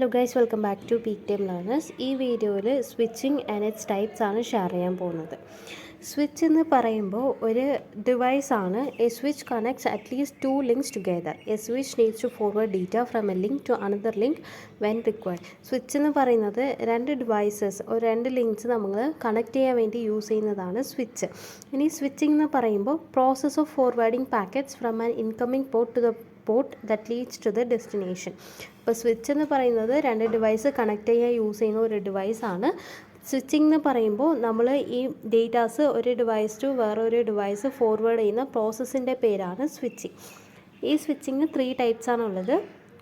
Hello guys, welcome back to peak time learners. ഈ വീഡിയോയിൽ switching and it's types ആണ് share ചെയ്യാൻ പോകുന്നത്. സ്വിച്ച് എന്ന് പറയുമ്പോൾ ഒരു ഡിവൈസാണ്. എ സ്വിച്ച് കണക്ട്സ് അറ്റ്ലീസ്റ്റ് 2 links together. A switch needs to forward data from a link to another link when required. Switch എന്ന് പറയുന്നത് രണ്ട് ലിങ്ക്സ് നമ്മൾ കണക്ട് ചെയ്യാൻ വേണ്ടി യൂസ് ചെയ്യുന്നതാണ് സ്വിച്ച്. ഇനി സ്വിച്ചിങ് എന്ന് പറയുമ്പോൾ process of forwarding packets from an incoming port to the port that leads to the destination. ഇപ്പോൾ സ്വിച്ച് എന്ന് പറയുന്നത് രണ്ട് ഡിവൈസ് കണക്ട് ചെയ്യാൻ യൂസ് ചെയ്യുന്ന ഒരു ഡിവൈസാണ്. സ്വിച്ചിങ് എന്ന് പറയുമ്പോൾ നമ്മൾ ഈ ഡേറ്റാസ് ഒരു ഡിവൈസ് ടു വേറൊരു ഡിവൈസ് ഫോർവേഡ് ചെയ്യുന്ന പ്രോസസ്സിൻ്റെ പേരാണ് സ്വിച്ചിങ്. ഈ സ്വിച്ചിങ് 3 ടൈപ്സ് ആണുള്ളത്: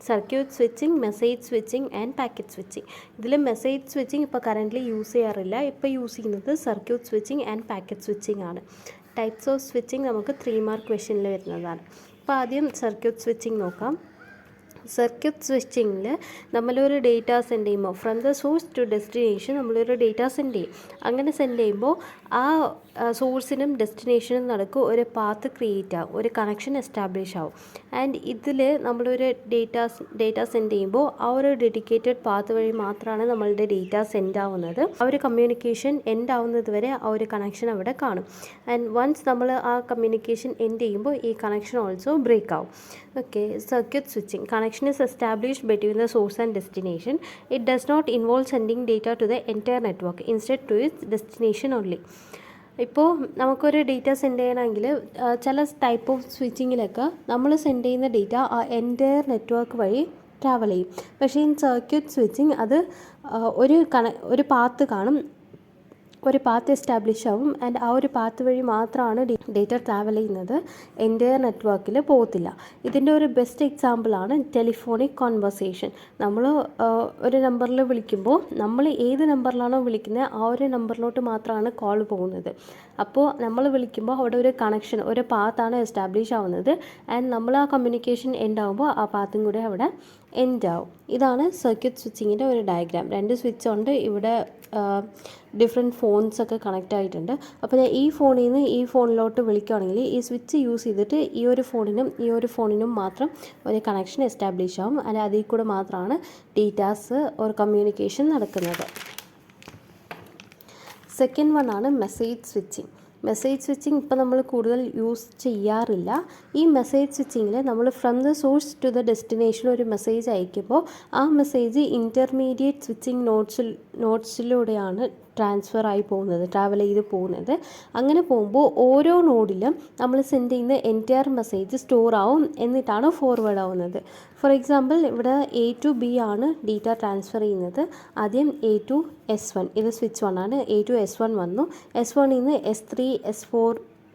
circuit switching, message switching and packet switching. ഇതിൽ മെസ്സേജ് സ്വിച്ചിങ് ഇപ്പോൾ കറൻ്റ്ലി യൂസ് ചെയ്യാറില്ല. ഇപ്പോൾ യൂസ് ചെയ്യുന്നത് circuit switching and packet switching ആണ്. ടൈപ്സ് ഓഫ് സ്വിച്ചിങ് നമുക്ക് 3 മാർക്ക് ക്വസ്റ്റ്യനിൽ വരുന്നതാണ്. അപ്പോൾ ആദ്യം സർക്യൂട്ട് സ്വിച്ചിങ് നോക്കാം. സർക്യൂട്ട് സ്വിച്ചിങ്ങിൽ നമ്മളൊരു ഡേറ്റ സെൻഡ് ചെയ്യുമ്പോൾ from the source to destination നമ്മളൊരു ഡേറ്റ സെൻഡ് ചെയ്യും. അങ്ങനെ സെൻഡ് ചെയ്യുമ്പോൾ ആ സോഴ്സിനും ഡെസ്റ്റിനേഷനും നടക്കും ഒരു പാത്ത് ക്രിയേറ്റ് ആവും, ഒരു കണക്ഷൻ എസ്റ്റാബ്ലിഷ് ആവും. ആൻഡ് ഇതിൽ നമ്മളൊരു ഡേറ്റ സെൻഡ് ചെയ്യുമ്പോൾ ആ ഒരു ഡെഡിക്കേറ്റഡ് പാത്ത് വഴി മാത്രമാണ് നമ്മളുടെ ഡേറ്റ സെൻഡ് ആവുന്നത്. ആ ഒരു കമ്മ്യൂണിക്കേഷൻ എൻഡ് ആവുന്നത് വരെ ആ ഒരു കണക്ഷൻ അവിടെ കാണും. ആൻഡ് വൺസ് നമ്മൾ ആ കമ്മ്യൂണിക്കേഷൻ എൻഡ് ചെയ്യുമ്പോൾ ഈ കണക്ഷൻ ഓൾസോ ബ്രേക്ക് ആവും. Okay, circuit switching. Connection is established between the source and destination. It does not involve sending data to the entire network, instead to its destination only. ഇപ്പോൾ നമുക്കൊരു data send ചെയ്യണമെങ്കിൽ ചില type of സ്വിച്ചിങ്ങിലൊക്കെ നമ്മൾ send ചെയ്യുന്ന data ആ entire network വഴി travel ചെയ്യും. പക്ഷേ ഇൻ സർക്യൂട്ട് സ്വിച്ചിങ് അത് ഒരു പാത്ത് കാണും, ഒരു പാത്ത് എസ്റ്റാബ്ലിഷ് ആവും. ആൻഡ് ആ ഒരു പാത്ത് വഴി മാത്രമാണ് ഡേറ്റ ട്രാവൽ ചെയ്യുന്നത്, എൻ്റയർ നെറ്റ്വർക്കിൽ പോകത്തില്ല. ഇതിൻ്റെ ഒരു ബെസ്റ്റ് എക്സാമ്പിളാണ് ടെലിഫോണിക് കോൺവെർസേഷൻ. നമ്മൾ ഒരു നമ്പറിൽ വിളിക്കുമ്പോൾ നമ്മൾ ഏത് നമ്പറിലാണോ വിളിക്കുന്നത് ആ ഒരു നമ്പറിലോട്ട് മാത്രമാണ് കോൾ പോകുന്നത്. അപ്പോൾ നമ്മൾ വിളിക്കുമ്പോൾ അവിടെ ഒരു കണക്ഷൻ, ഒരു പാത്താണ് എസ്റ്റാബ്ലിഷ് ആവുന്നത്. ആൻഡ് നമ്മൾ ആ കമ്മ്യൂണിക്കേഷൻ എൻഡ് ആകുമ്പോൾ ആ പാത്തും കൂടെ അവിടെ എൻഡ് ആവും. ഇതാണ് സർക്യൂട്ട് സ്വിച്ചിങ്ങിൻ്റെ ഒരു ഡയഗ്രാം. 2 സ്വിച്ച് ഉണ്ട്. ഇവിടെ ഡിഫറെൻറ്റ് ഫോൺസൊക്കെ കണക്റ്റ് ആയിട്ടുണ്ട്. അപ്പോൾ ഞാൻ ഈ ഫോണിൽ നിന്ന് ഈ ഫോണിലോട്ട് വിളിക്കുകയാണെങ്കിൽ ഈ സ്വിച്ച് യൂസ് ചെയ്തിട്ട് ഈ ഒരു ഫോണിനും മാത്രം ഒരു കണക്ഷൻ എസ്റ്റാബ്ലിഷ് ആവും. അല്ല, അതിൽ കൂടെ മാത്രമാണ് ഡേറ്റാസ് ഒരു കമ്മ്യൂണിക്കേഷൻ നടക്കുന്നത്. സെക്കൻഡ് വൺ ആണ് മെസ്സേജ് സ്വിച്ചിങ്. മെസ്സേജ് സ്വിച്ചിങ് ഇപ്പോൾ നമ്മൾ കൂടുതൽ യൂസ് ചെയ്യാറില്ല. ഈ മെസ്സേജ് സ്വിച്ചിങ്ങിൽ നമ്മൾ from the source to the destination ഒരു മെസ്സേജ് അയക്കുമ്പോൾ ആ മെസ്സേജ് ഇൻ്റർമീഡിയറ്റ് സ്വിച്ചിങ് നോട്ട്സിലൂടെയാണ് ട്രാവൽ ചെയ്ത് പോകുന്നത്. അങ്ങനെ പോകുമ്പോൾ ഓരോ നോഡിലും നമ്മൾ സെൻഡ് ചെയ്യുന്ന എൻറ്റയർ മെസ്സേജ് സ്റ്റോർ ആവും, എന്നിട്ടാണ് ഫോർവേഡ് ആവുന്നത്. ഫോർ എക്സാമ്പിൾ, ഇവിടെ A to B ആണ് ഡേറ്റ ട്രാൻസ്ഫർ ചെയ്യുന്നത്. ആദ്യം A to S1, ഇത് സ്വിച്ച് 1 ആണ്. A to S1 വന്നു. S1 നിന്ന് S3, S4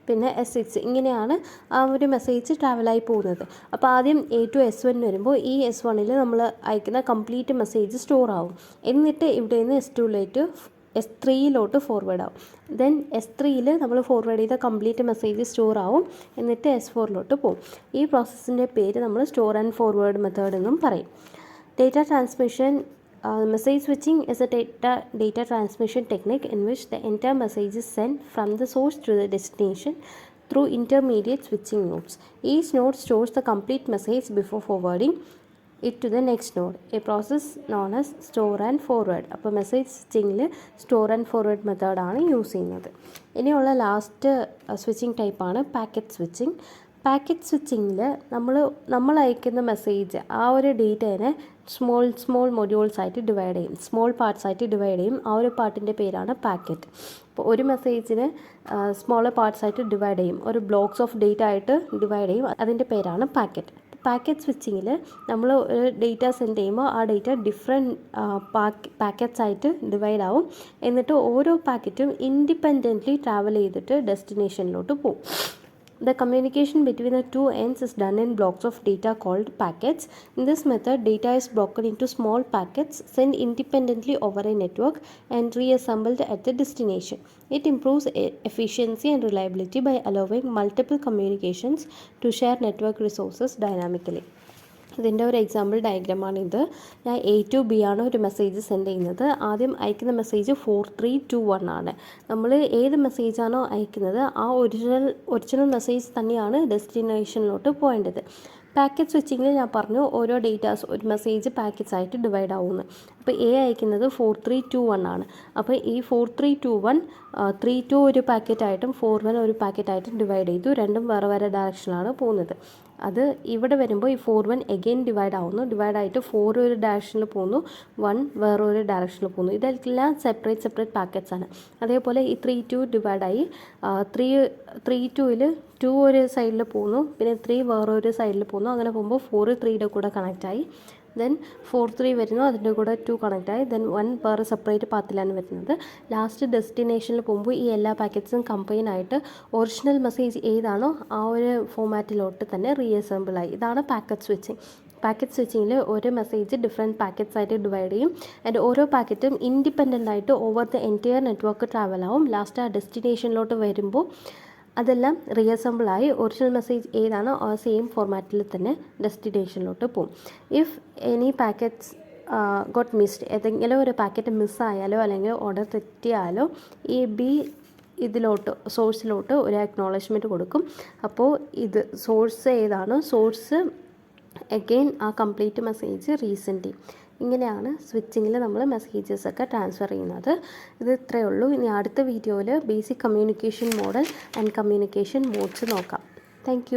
പിന്നെ S6, ഇങ്ങനെയാണ് ആ ഒരു മെസ്സേജ് ട്രാവലായി പോകുന്നത്. അപ്പോൾ ആദ്യം A to S1 വരുമ്പോൾ ഈ S1ൽ നമ്മൾ അയക്കുന്ന കംപ്ലീറ്റ് മെസ്സേജ് സ്റ്റോർ ആവും. എന്നിട്ട് ഇവിടെ നിന്ന് S3 ഫോർവേഡ് ആവും. ദെൻ S3ൽ നമ്മൾ ഫോർവേഡ് ചെയ്ത കംപ്ലീറ്റ് മെസ്സേജ് സ്റ്റോർ ആവും, എന്നിട്ട് S4 പോകും. ഈ പ്രോസസ്സിൻ്റെ പേര് നമ്മൾ സ്റ്റോർ ആൻഡ് ഫോർവേഡ് മെത്തേഡ് എന്നും പറയും. Data transmission. Message switching is a data transmission technique in which the entire message is sent from the source to the destination through intermediate switching nodes. Each node stores the complete message before forwarding it to the next node, a process known as store and forward. അപ്പോൾ message സ്വിച്ചിങ്ങിൽ store and forward മെത്തേഡാണ് use ചെയ്യുന്നത്. ഇനിയുള്ള last switching ടൈപ്പാണ് packet switching. Packet സ്വിച്ചിങ്ങിൽ നമ്മൾ അയക്കുന്ന message ആ ഒരു ഡേറ്റേനെ small modules ആയിട്ട് ഡിവൈഡ് ചെയ്യും, സ്മോൾ പാർട്സ് ആയിട്ട് ഡിവൈഡ് ചെയ്യും. ആ ഒരു പാർട്ടിൻ്റെ പേരാണ് പാക്കറ്റ്. അപ്പോൾ ഒരു മെസ്സേജിന് സ്മോളർ പാർട്സ് ആയിട്ട് ഡിവൈഡ് ചെയ്യും, ഒരു ബ്ലോക്സ് ഓഫ് ഡേറ്റ ആയിട്ട് ഡിവൈഡ് ചെയ്യും. അതിൻ്റെ പേരാണ് പാക്കറ്റ്. പാക്കറ്റ് സ്വിച്ചിങ്ങിൽ നമ്മൾ ഒരു ഡേറ്റ സെൻഡ് ചെയ്യുമ്പോൾ ആ ഡേറ്റ ഡിഫറെൻറ്റ് പാക്കറ്റ്സ് ആയിട്ട് ഡിവൈഡ് ആവും. എന്നിട്ട് ഓരോ പാക്കറ്റും ഇൻഡിപെൻഡൻ്റ്ലി ട്രാവൽ ചെയ്തിട്ട് ഡെസ്റ്റിനേഷനിലോട്ട് പോകും. The communication between the two ends is done in blocks of data called packets. In this method, data is broken into small packets, sent independently over a network, and reassembled at the destination. It improves efficiency and reliability by allowing multiple communications to share network resources dynamically. ഇതിൻ്റെ ഒരു example ഡയഗ്രാമാണിത്. ഞാൻ A to B ആണ് ഒരു message send ചെയ്യുന്നത്. ആദ്യം അയക്കുന്ന message 4321 ആണ്. നമ്മൾ ഏത് മെസ്സേജാണോ അയക്കുന്നത് ആ ഒറിജിനൽ മെസ്സേജ് തന്നെയാണ് ഡെസ്റ്റിനേഷനിലോട്ട് പോകേണ്ടത്. പാക്കറ്റ് സ്വിച്ചിങ്ങിൽ ഞാൻ പറഞ്ഞു ഓരോ ഡേറ്റാസ് ഒരു മെസ്സേജ് പാക്കറ്റ്സ് ആയിട്ട് ഡിവൈഡ് ആവുന്നു. അപ്പോൾ എ അയക്കുന്നത് 4321 ആണ്. അപ്പോൾ ഈ 4321 32 ഒരു പാക്കറ്റായിട്ടും 41 ഒരു പാക്കറ്റായിട്ടും ഡിവൈഡ് ചെയ്തു. രണ്ടും വേറെ വേറെ ഡയറക്ഷനിലാണ് പോകുന്നത്. അത് ഇവിടെ വരുമ്പോൾ ഈ 41 എഗെയിൻ ഡിവൈഡ് ആവുന്നു. ഡിവൈഡ് ആയിട്ട് 4 ഒരു ഡയറക്ഷനിൽ പോകുന്നു, 1 വേറൊരു ഡയറക്ഷനിൽ പോകുന്നു. ഇതെല്ലാം സെപ്പറേറ്റ് പാക്കറ്റ്സ് ആണ്. അതേപോലെ ഈ 32 ഡിവൈഡായി 32ൽ 2 ഒരു സൈഡിൽ പോകുന്നു, പിന്നെ 3 വേറൊരു സൈഡിൽ പോകുന്നു. അങ്ങനെ പോകുമ്പോൾ 4 3യുടെ കൂടെ കണക്റ്റായി, ദെൻ 43 വരുന്നു, അതിൻ്റെ കൂടെ 2 കണക്റ്റായി, ദെൻ 1 വേറെ സെപ്പറേറ്റ് പാത്തിലാണ് വരുന്നത്. ലാസ്റ്റ് ഡെസ്റ്റിനേഷനിൽ പോകുമ്പോൾ ഈ എല്ലാ പാക്കറ്റ്സും കമ്പൈൻ ആയിട്ട് ഒറിജിനൽ മെസ്സേജ് ഏതാണോ ആ ഒരു ഫോമാറ്റിലോട്ട് തന്നെ റീഅസംബിൾ ആയി. ഇതാണ് പാക്കറ്റ് സ്വിച്ചിങ്. പാക്കറ്റ് സ്വിച്ചിങ്ങിൽ ഒരു മെസ്സേജ് ഡിഫറെൻറ്റ് പാക്കറ്റ്സ് ആയിട്ട് ഡിവൈഡ് ചെയ്യും. ആൻഡ് ഓരോ പാക്കറ്റും ഇൻഡിപെൻഡൻ്റ് ആയിട്ട് over the entire network travel ആവും. ലാസ്റ്റ് ആ ഡെസ്റ്റിനേഷനിലോട്ട് വരുമ്പോൾ അതെല്ലാം റീഅസംബിളായി ഒറിജിനൽ മെസ്സേജ് ഏതാണോ ആ സെയിം ഫോർമാറ്റിൽ തന്നെ ഡെസ്റ്റിനേഷനിലോട്ട് പോകും. If any packets got missed, ഏതെങ്കിലും ഒരു പാക്കറ്റ് മിസ്സായാലോ അല്ലെങ്കിൽ ഓർഡർ തെറ്റിയാലോ ഈ ബി ഇതിലോട്ട് സോഴ്സിലോട്ട് ഒരു അക്നോളജ്മെൻറ്റ് കൊടുക്കും. അപ്പോൾ ഇത് സോഴ്സ് ഏതാണോ സോഴ്സ് അഗെയിൻ ആ കംപ്ലീറ്റ് മെസ്സേജ് റീസെൻഡ് ചെയ്യും. ഇങ്ങനെയാണ് സ്വിച്ചിങ്ങിൽ നമ്മൾ മെസ്സേജസ് ഒക്കെ ട്രാൻസ്ഫർ ചെയ്യുന്നത്. ഇത് ഇത്രയേ ഉള്ളൂ. ഇനി അടുത്ത വീഡിയോയിൽ basic communication model and communication modes നോക്കാം. താങ്ക്